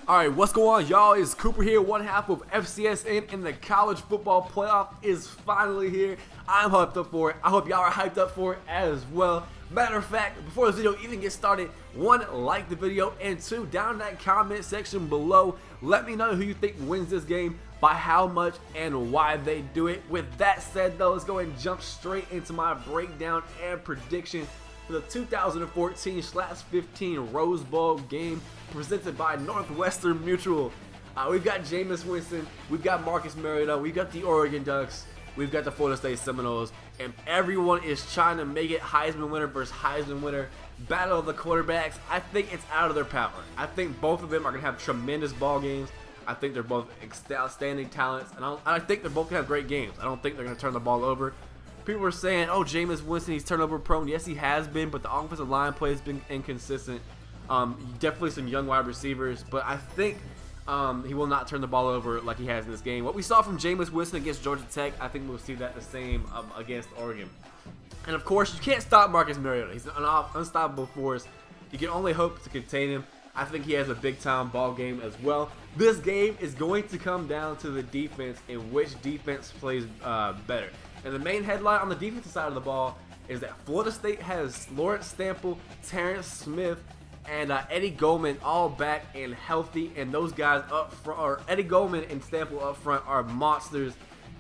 Alright, what's going on, y'all? It's Cooper here, one half of FCSN, and the college football playoff is finally here. I'm hyped up for it. I hope y'all are hyped up for it as well. Matter of fact, before this video even gets started, one, like the video, and two, down in that comment section below, let me know who you think wins this game, by how much, and why they do it. With that said though, let's go ahead and jump straight into my breakdown and prediction for the 2014/15 Rose Bowl game presented by Northwestern Mutual. We've got Jameis Winston, we've got Marcus Mariota, we've got the Oregon Ducks, we've got the Florida State Seminoles, and everyone is trying to make it Heisman winner versus Heisman winner. Battle of the quarterbacks. I think it's out of their power. I think both of them are going to have tremendous ball games. I think they're both outstanding talents, and I think they're both going to have great games. I don't think they're going to turn the ball over. People were saying, oh, Jameis Winston, he's turnover prone. Yes, he has been, but the offensive line play has been inconsistent. Definitely some young wide receivers, but I think he will not turn the ball over like he has in this game. What we saw from Jameis Winston against Georgia Tech, I think we'll see that the same against Oregon. And of course, you can't stop Marcus Mariota. He's an unstoppable force. You can only hope to contain him. I think he has a big-time ball game as well. This game is going to come down to the defense and which defense plays better. And the main headline on the defensive side of the ball is that Florida State has Lawrence Stample, Terrence Smith, and Eddie Goldman all back and healthy. And those guys up front, or Eddie Goldman and Stample up front, are monsters.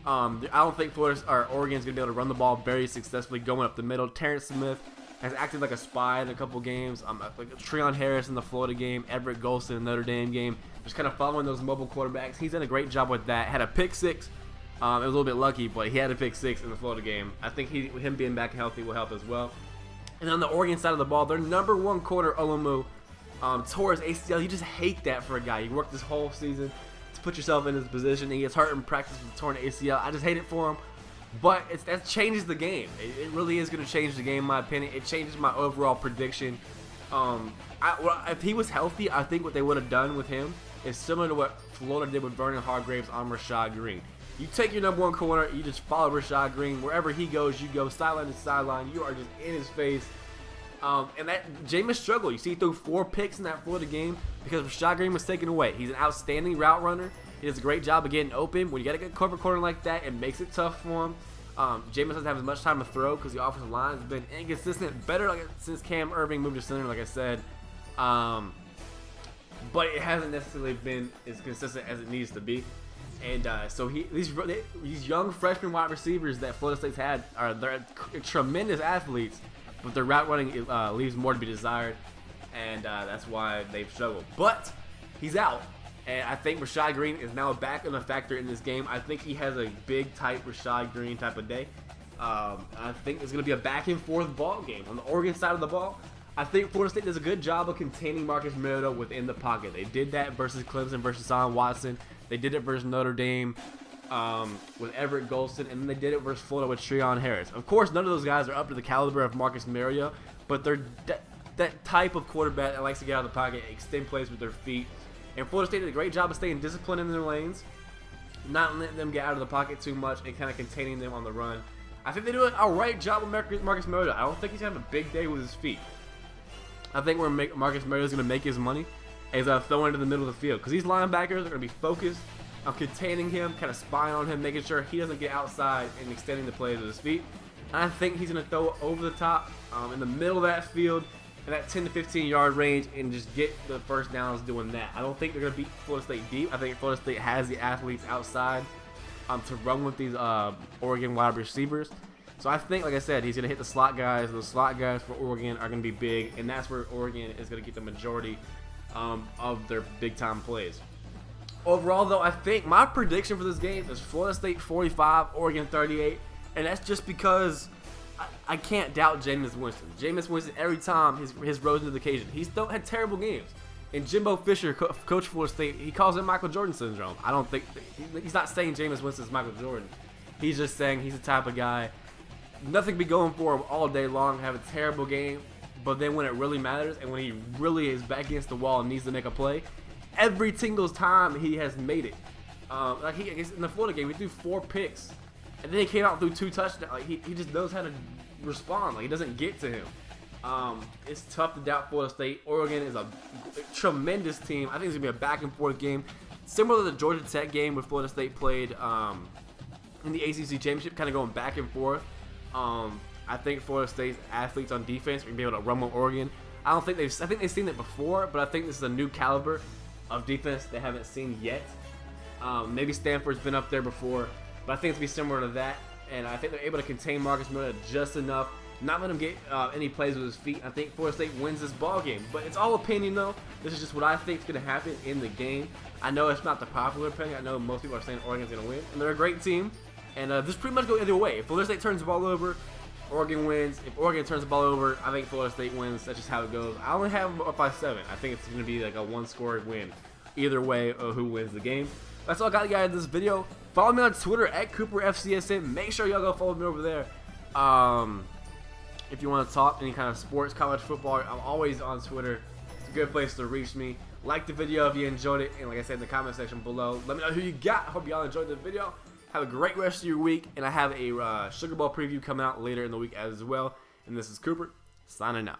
I don't think Oregon's going to be able to run the ball very successfully going up the middle. Terrence Smith has acted like a spy in a couple games. Like Treon Harris in the Florida game, Everett Golson in the Notre Dame game. Just kind of following those mobile quarterbacks. He's done a great job with that. Had a pick six. It was a little bit lucky, but he had a pick six in the Florida game. I think him being back healthy will help as well. And on the Oregon side of the ball, their number one corner, Olomu, tore his ACL. You just hate that for a guy. You worked this whole season to put yourself in this position. He gets hurt in practice with a torn ACL. I just hate it for him. But that changes the game. It really is going to change the game, in my opinion. It changes my overall prediction. If he was healthy, I think what they would have done with him is similar to what Florida did with Vernon Hargreaves on Rashad Green. You take your number one corner, you just follow Rashad Green. Wherever he goes, you go sideline to sideline. You are just in his face. And that Jameis struggled. You see, he threw 4 picks in that Florida game because Rashad Green was taken away. He's an outstanding route runner. He does a great job of getting open. When you got a good cover corner like that, it makes it tough for him. Jameis doesn't have as much time to throw because the offensive line has been inconsistent. Better since Cam Irving moved to center, like I said. But it hasn't necessarily been as consistent as it needs to be. And so these young freshman wide receivers that Florida State's had they're tremendous athletes, but their route running leaves more to be desired, and that's why they've struggled. But he's out, and I think Rashad Green is now back in a factor in this game. I think he has a big type Rashad Green type of day. I think it's going to be a back and forth ball game. On the Oregon side of the ball, I think Florida State does a good job of containing Marcus Mariota within the pocket. They did that versus Clemson versus Deshaun Watson. They did it versus Notre Dame with Everett Golson, and then they did it versus Florida with Treon Harris. Of course, none of those guys are up to the caliber of Marcus Mariota, but they're that type of quarterback that likes to get out of the pocket, extend plays with their feet. And Florida State did a great job of staying disciplined in their lanes, not letting them get out of the pocket too much, and kind of containing them on the run. I think they do an alright job with Marcus Mariota. I don't think he's going to have a big day with his feet. I think where Marcus Mariota is going to make his money is throwing into the middle of the field, because these linebackers are going to be focused on containing him, kind of spying on him, making sure he doesn't get outside and extending the plays with his feet. And I think he's going to throw it over the top in the middle of that field in that 10 to 15 yard range and just get the first downs doing that. I don't think they're going to beat Florida State deep. I think Florida State has the athletes outside to run with these Oregon wide receivers. So I think, like I said, he's going to hit the slot guys. Those slot guys for Oregon are going to be big, and that's where Oregon is going to get the majority of their big-time plays. Overall, though, I think my prediction for this game is Florida State 45, Oregon 38, and that's just because I can't doubt Jameis Winston. Jameis Winston, every time his rose to the occasion. He's had terrible games. And Jimbo Fisher, coach Florida State, he calls it Michael Jordan syndrome. I don't think he's not saying Jameis Winston is Michael Jordan. He's just saying he's the type of guy, nothing be going for him all day long, have a terrible game, but then when it really matters and when he really is back against the wall and needs to make a play, every single time he has made it. Like in the Florida game, he threw 4 picks, and then he came out and threw 2 touchdowns. Like he just knows how to respond. Like, it doesn't get to him. It's tough to doubt Florida State. Oregon is a tremendous team. I think it's going to be a back-and-forth game. Similar to the Georgia Tech game where Florida State played in the ACC Championship, kind of going back and forth. I think Florida State's athletes on defense are going to be able to run with Oregon. I think they've seen it before, but I think this is a new caliber of defense they haven't seen yet. Maybe Stanford's been up there before, but I think it's going to be similar to that. And I think they're able to contain Marcus Mariota just enough, not let him get any plays with his feet. I think Florida State wins this ball game, but it's all opinion though. This is just what I think is going to happen in the game. I know it's not the popular opinion. I know most people are saying Oregon's going to win, and they're a great team. And this pretty much go either way. If Florida State turns the ball over, Oregon wins. If Oregon turns the ball over, I think Florida State wins. That's just how it goes. I only have them up by 7. I think it's going to be like a one-score win. Either way of who wins the game. That's all I got, guys, in this video. Follow me on Twitter at CooperFCSN. Make sure y'all go follow me over there. If you want to talk any kind of sports, college football, I'm always on Twitter. It's a good place to reach me. Like the video if you enjoyed it. And like I said in the comment section below, let me know who you got. Hope y'all enjoyed the video. Have a great rest of your week, and I have a Sugar Bowl preview coming out later in the week as well. And this is Cooper, signing out.